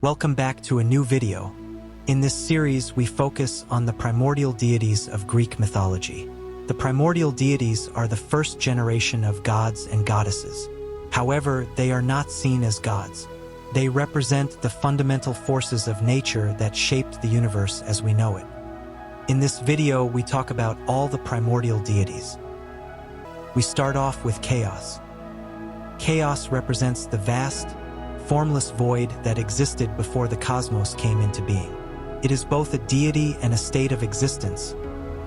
Welcome back to a new video. In this series, we focus on the primordial deities of Greek mythology. The primordial deities are the first generation of gods and goddesses. However, they are not seen as gods. They represent the fundamental forces of nature that shaped the universe as we know it. In this video, we talk about all the primordial deities. We start off with chaos. Chaos represents the vast, formless void that existed before the cosmos came into being. It is both a deity and a state of existence,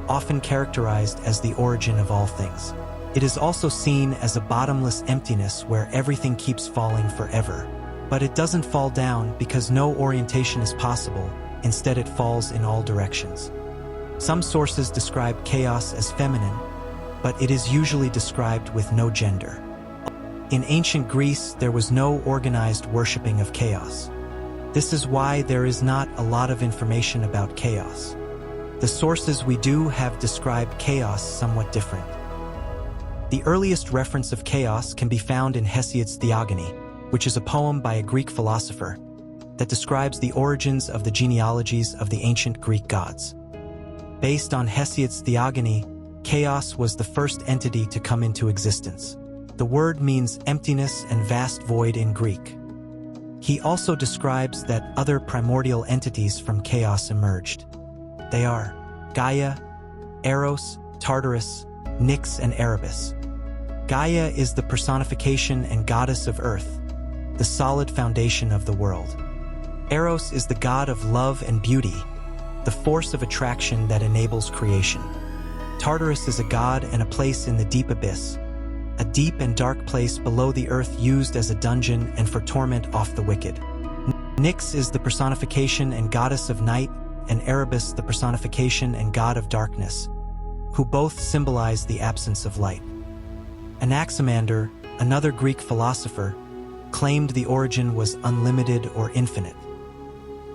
often characterized as the origin of all things. It is also seen as a bottomless emptiness where everything keeps falling forever. But it doesn't fall down because no orientation is possible. Instead, it falls in all directions. Some sources describe chaos as feminine, but it is usually described with no gender. In ancient Greece, there was no organized worshipping of chaos. This is why there is not a lot of information about chaos. The sources we do have describe chaos somewhat different. The earliest reference of chaos can be found in Hesiod's Theogony, which is a poem by a Greek philosopher that describes the origins of the genealogies of the ancient Greek gods. Based on Hesiod's Theogony, chaos was the first entity to come into existence. The word means emptiness and vast void in Greek. He also describes that other primordial entities from chaos emerged. They are Gaia, Eros, Tartarus, Nyx, and Erebus. Gaia is the personification and goddess of earth, the solid foundation of the world. Eros is the god of love and beauty, the force of attraction that enables creation. Tartarus is a god and a place in the deep abyss, a deep and dark place below the earth used as a dungeon and for torment off the wicked. Nyx is the personification and goddess of night, and Erebus the personification and god of darkness, who both symbolize the absence of light. Anaximander, another Greek philosopher, claimed the origin was unlimited or infinite.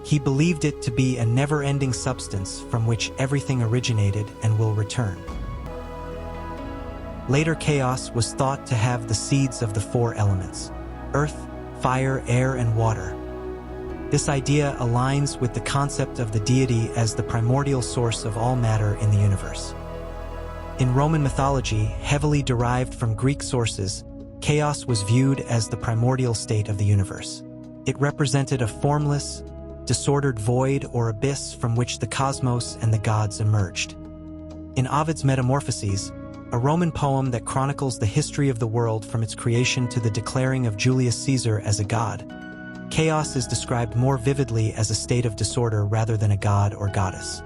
He believed it to be a never-ending substance from which everything originated and will return. Later chaos was thought to have the seeds of the four elements: earth, fire, air, and water. This idea aligns with the concept of the deity as the primordial source of all matter in the universe. In Roman mythology, heavily derived from Greek sources, chaos was viewed as the primordial state of the universe. It represented a formless, disordered void or abyss from which the cosmos and the gods emerged. In Ovid's Metamorphoses, a Roman poem that chronicles the history of the world from its creation to the declaring of Julius Caesar as a god, chaos is described more vividly as a state of disorder rather than a god or goddess.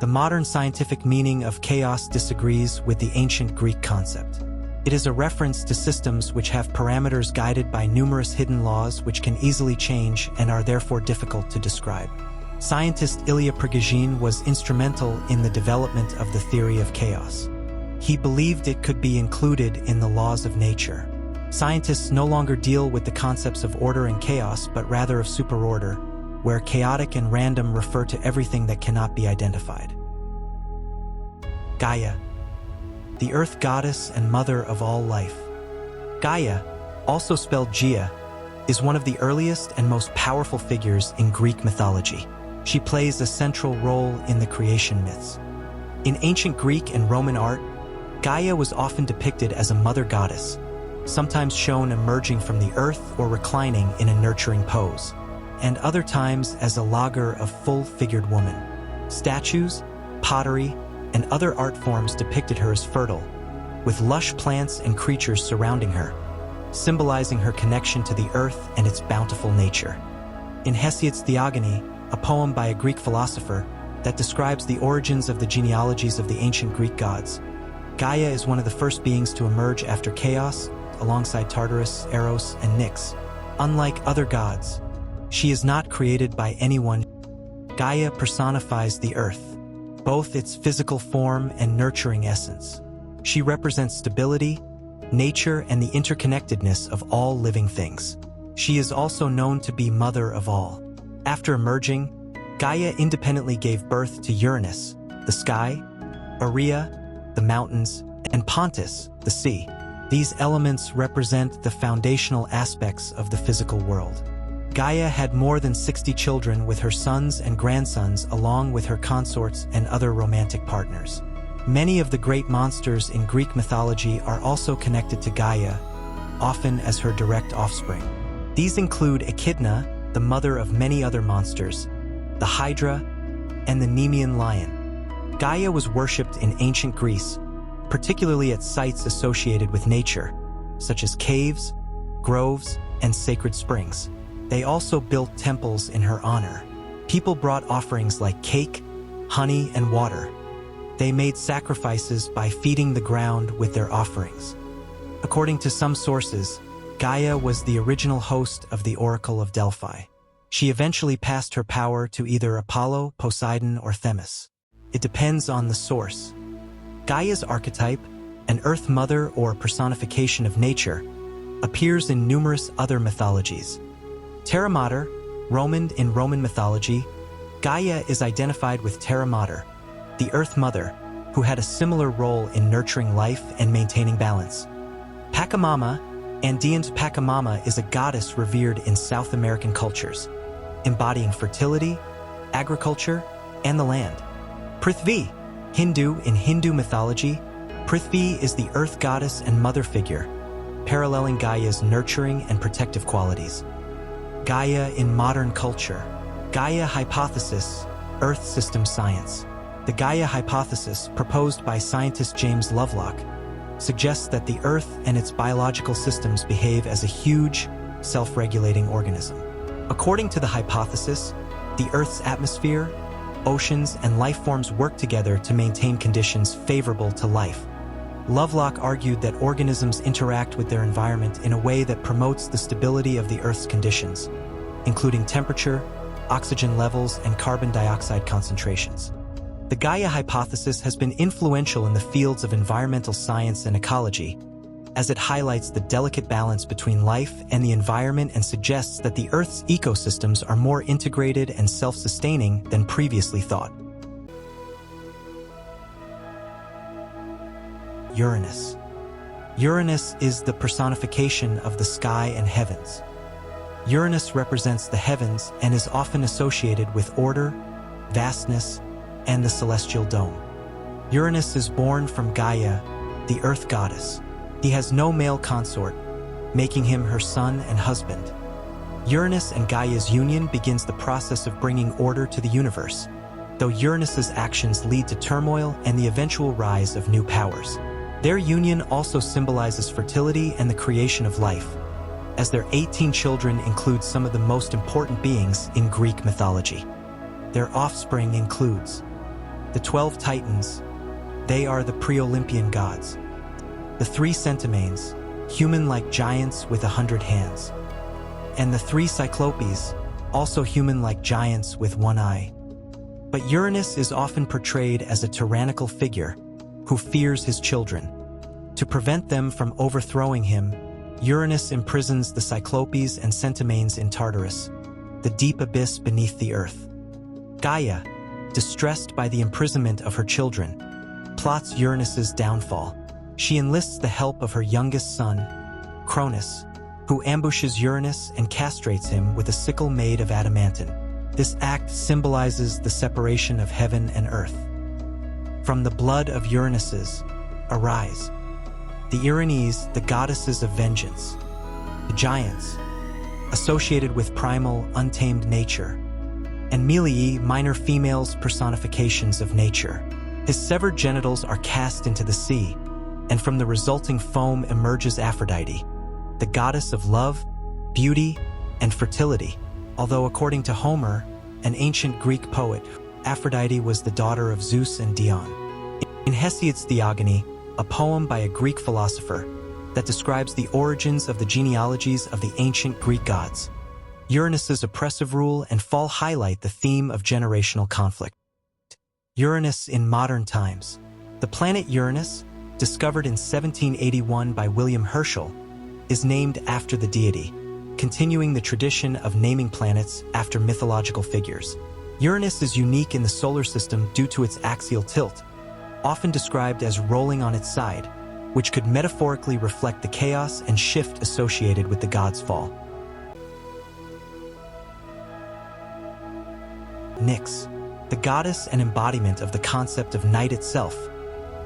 The modern scientific meaning of chaos disagrees with the ancient Greek concept. It is a reference to systems which have parameters guided by numerous hidden laws which can easily change and are therefore difficult to describe. Scientist Ilya Prigogine was instrumental in the development of the theory of chaos. He believed it could be included in the laws of nature. Scientists no longer deal with the concepts of order and chaos, but rather of superorder, where chaotic and random refer to everything that cannot be identified. Gaia, the earth goddess and mother of all life. Gaia, also spelled Gaia, is one of the earliest and most powerful figures in Greek mythology. She plays a central role in the creation myths. In ancient Greek and Roman art, Gaia was often depicted as a mother goddess, sometimes shown emerging from the earth or reclining in a nurturing pose, and other times as a logger of full-figured woman. Statues, pottery, and other art forms depicted her as fertile, with lush plants and creatures surrounding her, symbolizing her connection to the earth and its bountiful nature. In Hesiod's Theogony, a poem by a Greek philosopher that describes the origins of the genealogies of the ancient Greek gods, Gaia is one of the first beings to emerge after chaos, alongside Tartarus, Eros, and Nyx. Unlike other gods, she is not created by anyone. Gaia personifies the earth, both its physical form and nurturing essence. She represents stability, nature, and the interconnectedness of all living things. She is also known to be mother of all. After emerging, Gaia independently gave birth to Uranus, the sky, Aria, the mountains, and Pontus, the sea. These elements represent the foundational aspects of the physical world. Gaia had more than 60 children with her sons and grandsons, along with her consorts and other romantic partners. Many of the great monsters in Greek mythology are also connected to Gaia, often as her direct offspring. These include Echidna, the mother of many other monsters, the Hydra, and the Nemean lion. Gaia was worshipped in ancient Greece, particularly at sites associated with nature, such as caves, groves, and sacred springs. They also built temples in her honor. People brought offerings like cake, honey, and water. They made sacrifices by feeding the ground with their offerings. According to some sources, Gaia was the original host of the Oracle of Delphi. She eventually passed her power to either Apollo, Poseidon, or Themis. It depends on the source. Gaia's archetype, an Earth Mother or personification of nature, appears in numerous other mythologies. Terra Mater, in Roman mythology, Gaia is identified with Terra Mater, the Earth Mother, who had a similar role in nurturing life and maintaining balance. Pachamama, Andean's Pachamama, is a goddess revered in South American cultures, embodying fertility, agriculture, and the land. Prithvi, in Hindu mythology, Prithvi is the earth goddess and mother figure, paralleling Gaia's nurturing and protective qualities. Gaia in modern culture. Gaia hypothesis, Earth system science. The Gaia hypothesis, proposed by scientist James Lovelock, suggests that the Earth and its biological systems behave as a huge, self-regulating organism. According to the hypothesis, the Earth's atmosphere, oceans, and life forms work together to maintain conditions favorable to life. Lovelock argued that organisms interact with their environment in a way that promotes the stability of the Earth's conditions, including temperature, oxygen levels, and carbon dioxide concentrations. The Gaia hypothesis has been influential in the fields of environmental science and ecology, as it highlights the delicate balance between life and the environment and suggests that the Earth's ecosystems are more integrated and self-sustaining than previously thought. Uranus. Uranus is the personification of the sky and heavens. Uranus represents the heavens and is often associated with order, vastness, and the celestial dome. Uranus is born from Gaia, the earth goddess. He has no male consort, making him her son and husband. Uranus and Gaia's union begins the process of bringing order to the universe, though Uranus's actions lead to turmoil and the eventual rise of new powers. Their union also symbolizes fertility and the creation of life, as their 18 children include some of the most important beings in Greek mythology. Their offspring includes the 12 Titans. They are the pre-Olympian gods. The 3 Centimanes, human-like giants with 100 hands. And the 3 Cyclopes, also human-like giants with 1 eye. But Uranus is often portrayed as a tyrannical figure who fears his children. To prevent them from overthrowing him, Uranus imprisons the Cyclopes and Centimanes in Tartarus, the deep abyss beneath the earth. Gaia, distressed by the imprisonment of her children, plots Uranus's downfall. She enlists the help of her youngest son, Cronus, who ambushes Uranus and castrates him with a sickle made of adamantine. This act symbolizes the separation of heaven and earth. From the blood of Uranuses, arise. The Erinyes, the goddesses of vengeance. The giants, associated with primal, untamed nature. And Melii, minor females personifications of nature. His severed genitals are cast into the sea, and from the resulting foam emerges Aphrodite, the goddess of love, beauty, and fertility. Although according to Homer, an ancient Greek poet, Aphrodite was the daughter of Zeus and Dione. In Hesiod's Theogony, a poem by a Greek philosopher that describes the origins of the genealogies of the ancient Greek gods, Uranus's oppressive rule and fall highlight the theme of generational conflict. Uranus in modern times. The planet Uranus, discovered in 1781 by William Herschel, is named after the deity, continuing the tradition of naming planets after mythological figures. Uranus is unique in the solar system due to its axial tilt, often described as rolling on its side, which could metaphorically reflect the chaos and shift associated with the god's fall. Nyx, the goddess and embodiment of the concept of night itself,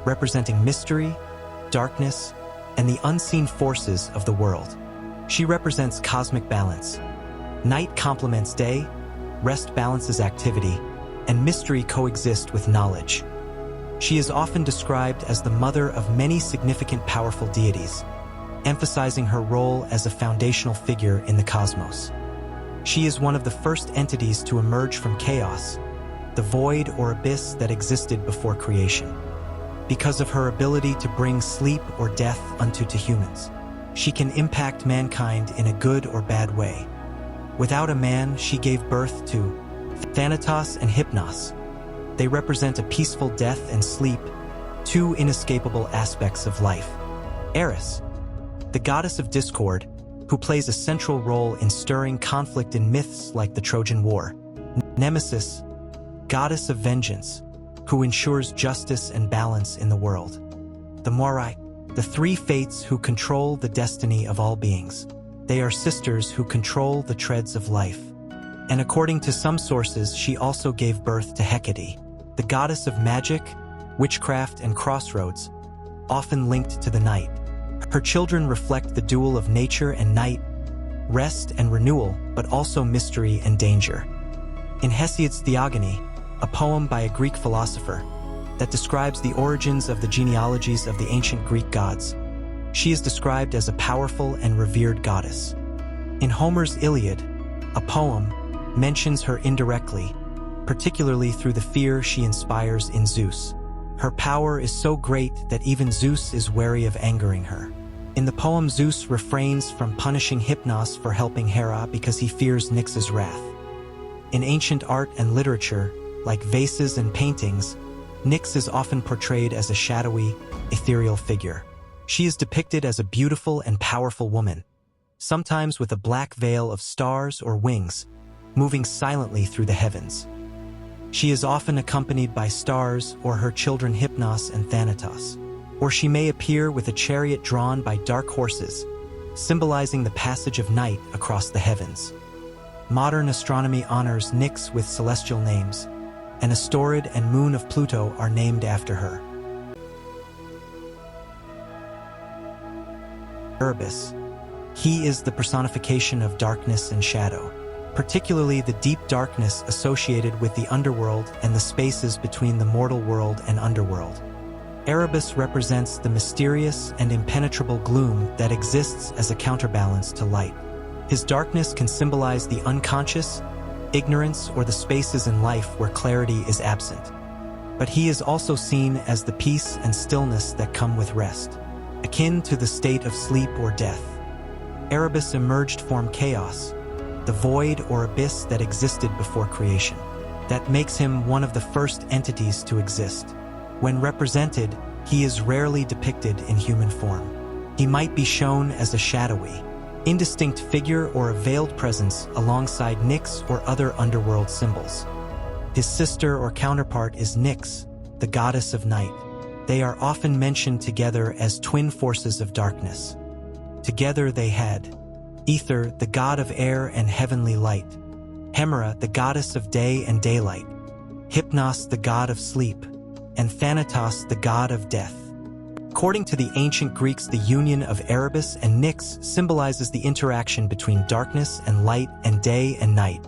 representing mystery, darkness, and the unseen forces of the world. She represents cosmic balance. Night complements day, rest balances activity, and mystery coexist with knowledge. She is often described as the mother of many significant powerful deities, emphasizing her role as a foundational figure in the cosmos. She is one of the first entities to emerge from chaos, the void or abyss that existed before creation. Because of her ability to bring sleep or death unto humans, she can impact mankind in a good or bad way. Without a man, she gave birth to Thanatos and Hypnos. They represent a peaceful death and sleep, two inescapable aspects of life. Eris, the goddess of discord, who plays a central role in stirring conflict in myths like the Trojan War. Nemesis, goddess of vengeance, who ensures justice and balance in the world. The Moirai, the three fates who control the destiny of all beings. They are sisters who control the treads of life. And according to some sources, she also gave birth to Hecate, the goddess of magic, witchcraft, and crossroads, often linked to the night. Her children reflect the dual of nature and night, rest and renewal, but also mystery and danger. In Hesiod's Theogony, a poem by a Greek philosopher that describes the origins of the genealogies of the ancient Greek gods, she is described as a powerful and revered goddess. In Homer's Iliad, a poem mentions her indirectly, particularly through the fear she inspires in Zeus. Her power is so great that even Zeus is wary of angering her. In the poem, Zeus refrains from punishing Hypnos for helping Hera because he fears Nyx's wrath. In ancient art and literature, like vases and paintings, Nyx is often portrayed as a shadowy, ethereal figure. She is depicted as a beautiful and powerful woman, sometimes with a black veil of stars or wings, moving silently through the heavens. She is often accompanied by stars or her children Hypnos and Thanatos, or she may appear with a chariot drawn by dark horses, symbolizing the passage of night across the heavens. Modern astronomy honors Nyx with celestial names, and Astorid and Moon of Pluto are named after her. Erebus. He is the personification of darkness and shadow, particularly the deep darkness associated with the underworld and the spaces between the mortal world and underworld. Erebus represents the mysterious and impenetrable gloom that exists as a counterbalance to light. His darkness can symbolize the unconscious, ignorance, or the spaces in life where clarity is absent. But he is also seen as the peace and stillness that come with rest, akin to the state of sleep or death. Erebus emerged from chaos, the void or abyss that existed before creation. That makes him one of the first entities to exist. When represented, he is rarely depicted in human form. He might be shown as a shadowy, indistinct figure or a veiled presence alongside Nyx or other underworld symbols. His sister or counterpart is Nyx, the goddess of night. They are often mentioned together as twin forces of darkness. Together they had Ether, the god of air and heavenly light; Hemera, the goddess of day and daylight; Hypnos, the god of sleep; and Thanatos, the god of death. According to the ancient Greeks, the union of Erebus and Nyx symbolizes the interaction between darkness and light and day and night.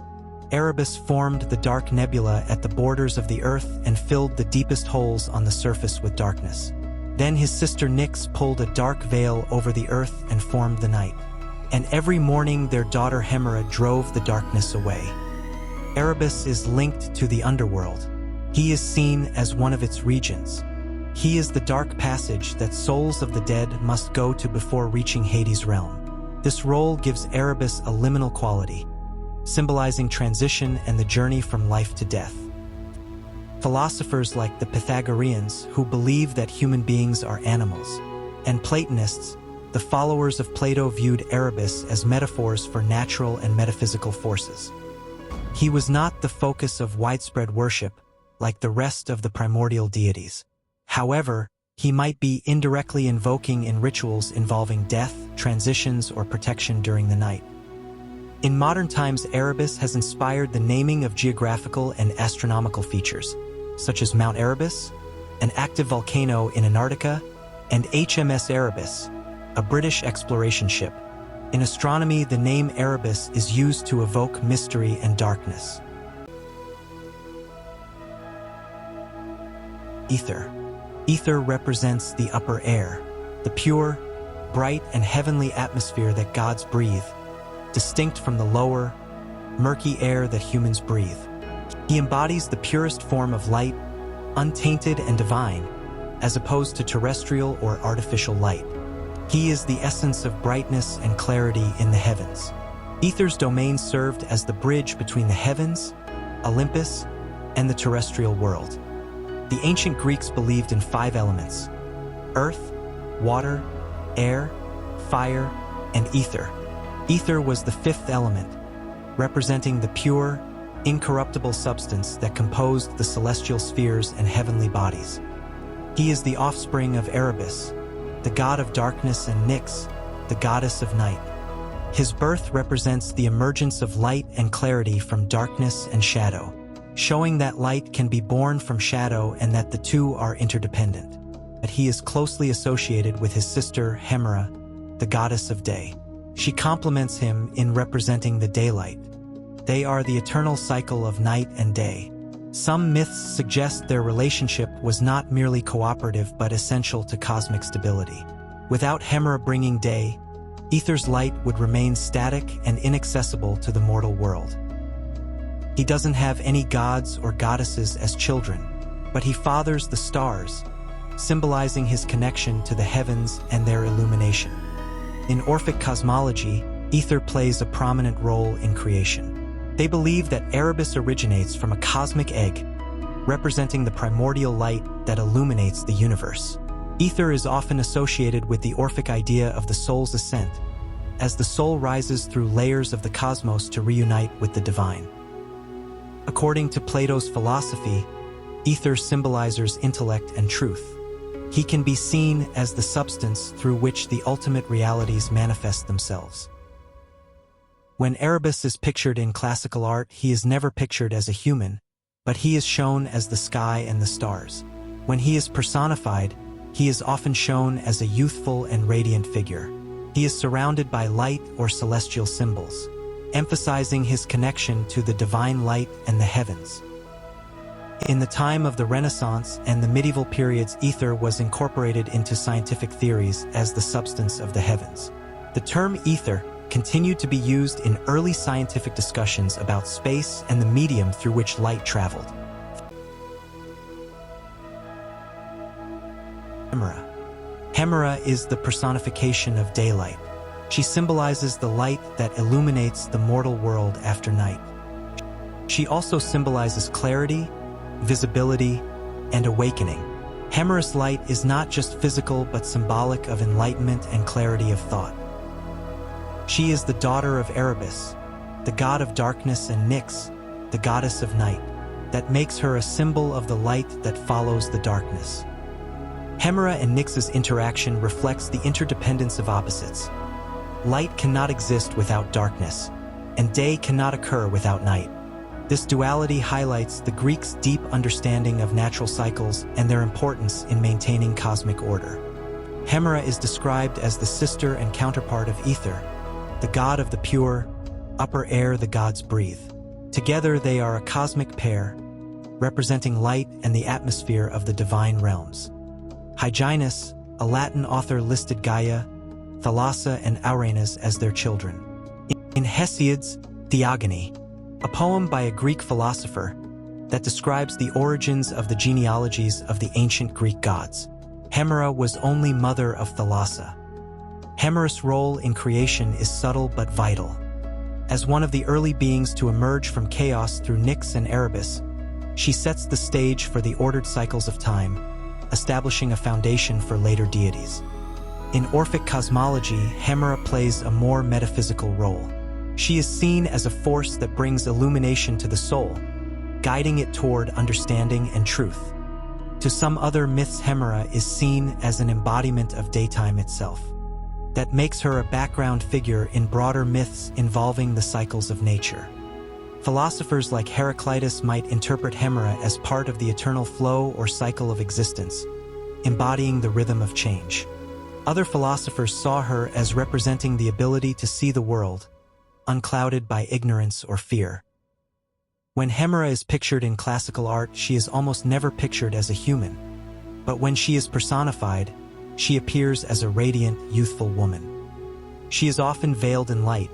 Erebus formed the dark nebula at the borders of the earth and filled the deepest holes on the surface with darkness. Then his sister Nyx pulled a dark veil over the earth and formed the night. And every morning their daughter Hemera drove the darkness away. Erebus is linked to the underworld. He is seen as one of its regents. He is the dark passage that souls of the dead must go to before reaching Hades' realm. This role gives Erebus a liminal quality, symbolizing transition and the journey from life to death. Philosophers like the Pythagoreans, who believe that human beings are animals, and Platonists, the followers of Plato, viewed Erebus as metaphors for natural and metaphysical forces. He was not the focus of widespread worship, like the rest of the primordial deities. However, he might be indirectly invoking in rituals involving death, transitions, or protection during the night. In modern times, Erebus has inspired the naming of geographical and astronomical features, such as Mount Erebus, an active volcano in Antarctica, and HMS Erebus, a British exploration ship. In astronomy, the name Erebus is used to evoke mystery and darkness. Ether. Ether represents the upper air, the pure, bright, and heavenly atmosphere that gods breathe, distinct from the lower, murky air that humans breathe. He embodies the purest form of light, untainted and divine, as opposed to terrestrial or artificial light. He is the essence of brightness and clarity in the heavens. Ether's domain served as the bridge between the heavens, Olympus, and the terrestrial world. The ancient Greeks believed in 5 elements: earth, water, air, fire, and ether. Ether was the 5th element, representing the pure, incorruptible substance that composed the celestial spheres and heavenly bodies. He is the offspring of Erebus, the god of darkness, and Nyx, the goddess of night. His birth represents the emergence of light and clarity from darkness and shadow, showing that light can be born from shadow and that the two are interdependent. But he is closely associated with his sister Hemera, the goddess of day. She complements him in representing the daylight. They are the eternal cycle of night and day. Some myths suggest their relationship was not merely cooperative but essential to cosmic stability. Without Hemera bringing day, Ether's light would remain static and inaccessible to the mortal world. He doesn't have any gods or goddesses as children, but he fathers the stars, symbolizing his connection to the heavens and their illumination. In Orphic cosmology, Ether plays a prominent role in creation. They believe that Erebus originates from a cosmic egg, representing the primordial light that illuminates the universe. Ether is often associated with the Orphic idea of the soul's ascent, as the soul rises through layers of the cosmos to reunite with the divine. According to Plato's philosophy, Ether symbolizes intellect and truth. He can be seen as the substance through which the ultimate realities manifest themselves. When Erebus is pictured in classical art, he is never pictured as a human, but he is shown as the sky and the stars. When he is personified, he is often shown as a youthful and radiant figure. He is surrounded by light or celestial symbols, emphasizing his connection to the divine light and the heavens. In the time of the Renaissance and the medieval periods, ether was incorporated into scientific theories as the substance of the heavens. The term ether continued to be used in early scientific discussions about space and the medium through which light traveled. Hemera. Hemera is the personification of daylight. She symbolizes the light that illuminates the mortal world after night. She also symbolizes clarity, visibility, and awakening. Hemera's light is not just physical but symbolic of enlightenment and clarity of thought. She is the daughter of Erebus, the god of darkness, and Nyx, the goddess of night, that makes her a symbol of the light that follows the darkness. Hemera and Nyx's interaction reflects the interdependence of opposites. Light cannot exist without darkness, and day cannot occur without night. This duality highlights the Greeks' deep understanding of natural cycles and their importance in maintaining cosmic order. Hemera is described as the sister and counterpart of Ether, the god of the pure, upper air the gods breathe. Together they are a cosmic pair, representing light and the atmosphere of the divine realms. Hyginus, a Latin author, listed Gaia, Thalassa, and Auranes as their children. In Hesiod's Theogony, a poem by a Greek philosopher that describes the origins of the genealogies of the ancient Greek gods, Hemera was only mother of Thalassa. Hemera's role in creation is subtle but vital. As one of the early beings to emerge from chaos through Nyx and Erebus, she sets the stage for the ordered cycles of time, establishing a foundation for later deities. In Orphic cosmology, Hemera plays a more metaphysical role. She is seen as a force that brings illumination to the soul, guiding it toward understanding and truth. To some other myths, Hemera is seen as an embodiment of daytime itself. that makes her a background figure in broader myths involving the cycles of nature. Philosophers like Heraclitus might interpret Hemera as part of the eternal flow or cycle of existence, embodying the rhythm of change. Other philosophers saw her as representing the ability to see the world, unclouded by ignorance or fear. When Hemera is pictured in classical art, she is almost never pictured as a human, but when she is personified, she appears as a radiant, youthful woman. She is often veiled in light,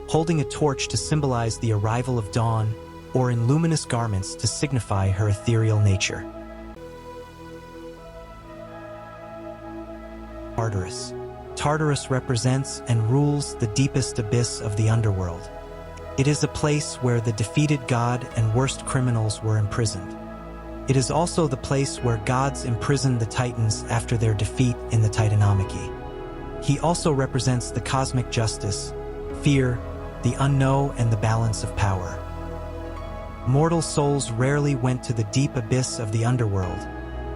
holding a torch to symbolize the arrival of dawn, or in luminous garments to signify her ethereal nature. Tartarus. Tartarus represents and rules the deepest abyss of the underworld. It is a place where the defeated god and worst criminals were imprisoned. It is also the place where gods imprisoned the Titans after their defeat in the Titanomachy. He also represents the cosmic justice, fear, the unknown, and the balance of power. Mortal souls rarely went to the deep abyss of the underworld,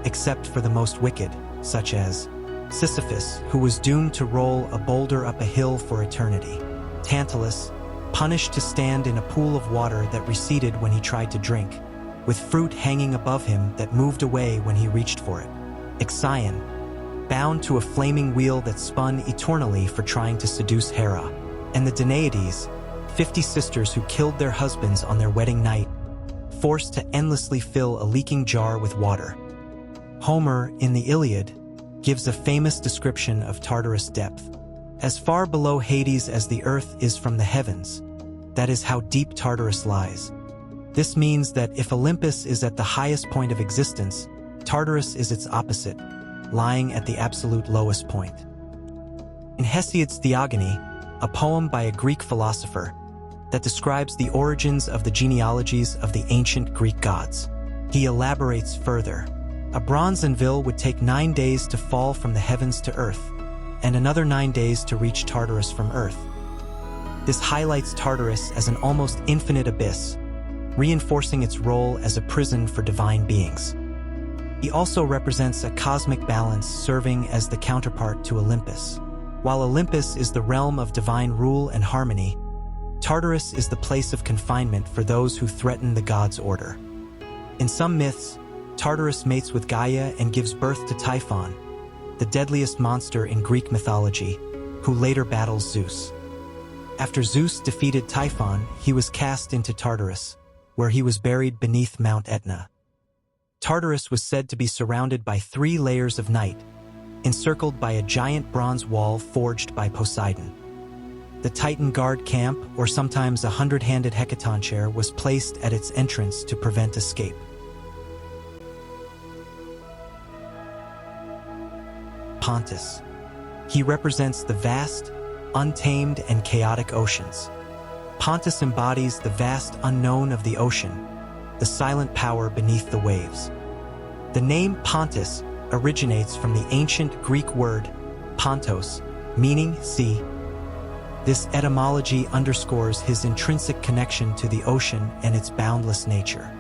except for the most wicked, such as Sisyphus, who was doomed to roll a boulder up a hill for eternity; Tantalus, punished to stand in a pool of water that receded when he tried to drink, with fruit hanging above him that moved away when he reached for it; Ixion, bound to a flaming wheel that spun eternally for trying to seduce Hera; and the Danaides, 50 sisters who killed their husbands on their wedding night, forced to endlessly fill a leaking jar with water. Homer, in the Iliad, gives a famous description of Tartarus' depth. As far below Hades as the earth is from the heavens, that is how deep Tartarus lies. This means that if Olympus is at the highest point of existence, Tartarus is its opposite, lying at the absolute lowest point. In Hesiod's Theogony, a poem by a Greek philosopher that describes the origins of the genealogies of the ancient Greek gods, he elaborates further. A bronze anvil would take 9 days to fall from the heavens to earth, and another 9 days to reach Tartarus from earth. This highlights Tartarus as an almost infinite abyss, reinforcing its role as a prison for divine beings. He also represents a cosmic balance, serving as the counterpart to Olympus. While Olympus is the realm of divine rule and harmony, Tartarus is the place of confinement for those who threaten the god's order. In some myths, Tartarus mates with Gaia and gives birth to Typhon, the deadliest monster in Greek mythology, who later battles Zeus. After Zeus defeated Typhon, he was cast into Tartarus, where he was buried beneath Mount Etna. Tartarus was said to be surrounded by 3 layers of night, encircled by a giant bronze wall forged by Poseidon. The Titan guard camp, or sometimes a 100-handed hecaton chair, was placed at its entrance to prevent escape. Pontus. He represents the vast, untamed, and chaotic oceans. Pontus embodies the vast unknown of the ocean, the silent power beneath the waves. The name Pontus originates from the ancient Greek word pontos, meaning sea. This etymology underscores his intrinsic connection to the ocean and its boundless nature.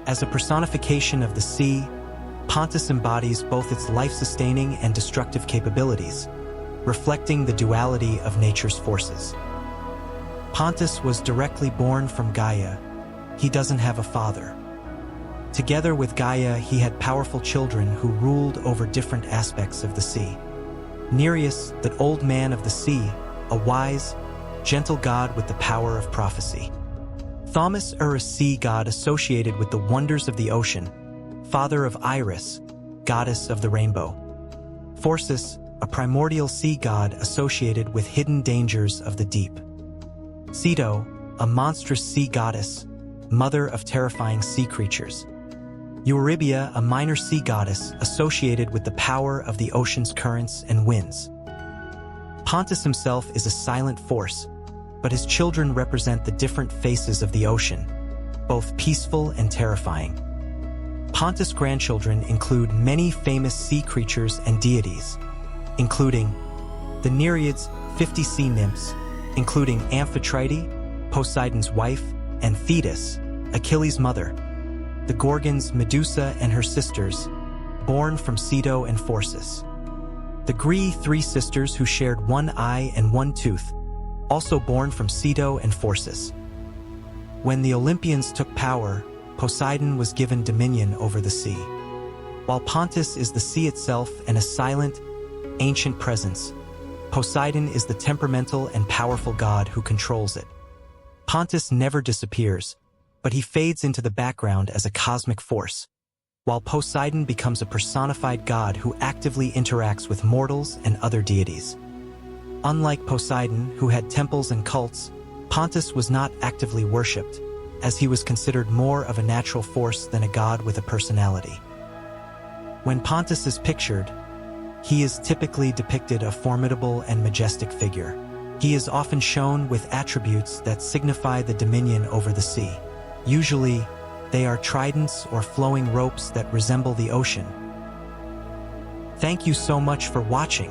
As a personification of the sea, Pontus embodies both its life-sustaining and destructive capabilities, reflecting the duality of nature's forces. Pontus was directly born from Gaia. He doesn't have a father. Together with Gaia, he had powerful children who ruled over different aspects of the sea. Nereus, the old man of the sea, a wise, gentle god with the power of prophecy. Thomas, a sea god associated with the wonders of the ocean, father of Iris, goddess of the rainbow. Phorcys, a primordial sea god associated with hidden dangers of the deep. Ceto, a monstrous sea goddess, mother of terrifying sea creatures. Eurybia, a minor sea goddess associated with the power of the ocean's currents and winds. Pontus himself is a silent force, but his children represent the different faces of the ocean, both peaceful and terrifying. Pontus' grandchildren include many famous sea creatures and deities, including the Nereids, 50 sea nymphs, including Amphitrite, Poseidon's wife, and Thetis, Achilles' mother, the Gorgons, Medusa and her sisters, born from Ceto and Phorcys. The three sisters who shared one eye and one tooth, also born from Ceto and Phorcys. When the Olympians took power, Poseidon was given dominion over the sea. While Pontus is the sea itself and a silent, ancient presence, Poseidon is the temperamental and powerful god who controls it. Pontus never disappears, but he fades into the background as a cosmic force, while Poseidon becomes a personified god who actively interacts with mortals and other deities. Unlike Poseidon, who had temples and cults, Pontus was not actively worshipped, as he was considered more of a natural force than a god with a personality. When Pontus is pictured, he is typically depicted a formidable and majestic figure. He is often shown with attributes that signify the dominion over the sea. Usually, they are tridents or flowing ropes that resemble the ocean. Thank you so much for watching.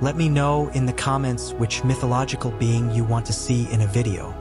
Let me know in the comments which mythological being you want to see in a video.